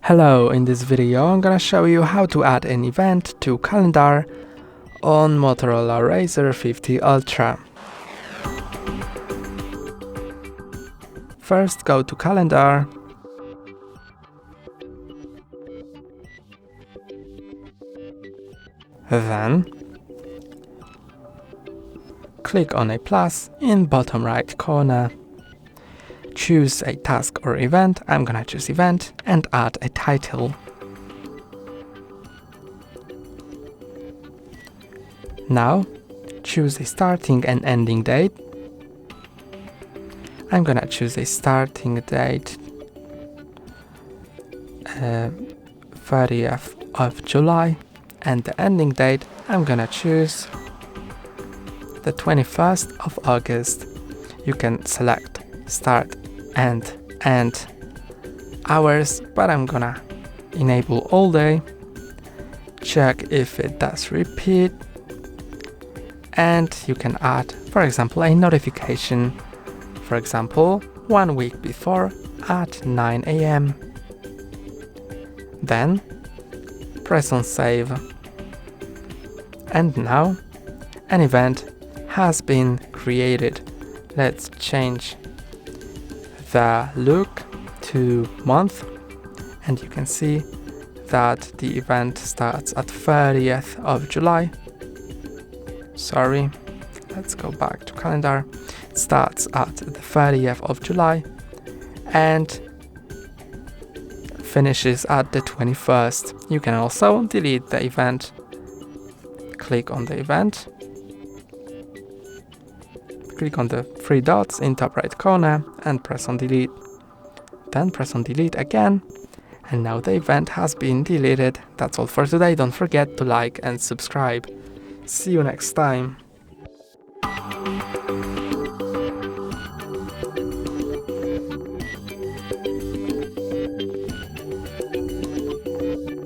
Hello, in this video I'm gonna show you how to add an event to Caledar on Motorola Razr 50 Ultra. First go to Caledar, then click on a plus in bottom right corner. Choose a task or event. I'm gonna choose event and add a title. Now choose a starting and ending date. I'm gonna choose a starting date 30th of July and the ending date I'm gonna choose the 21st of August. You can select start and end hours, but I'm gonna enable all day. Check if it does repeat, and you can add, for example, a notification, for example 1 week before at 9 AM. Then press on save, and now an event has been created. Let's change the look to month, and you can see that the event starts at 30th of July. Sorry, let's go back to Caledar. It starts at the 30th of July and finishes at the 21st. You can also delete the event. Click on the event. Click on the three dots in top right corner and press on delete. Then press on delete again, and now the event has been deleted. That's all for today. Don't forget to like and subscribe. See you next time.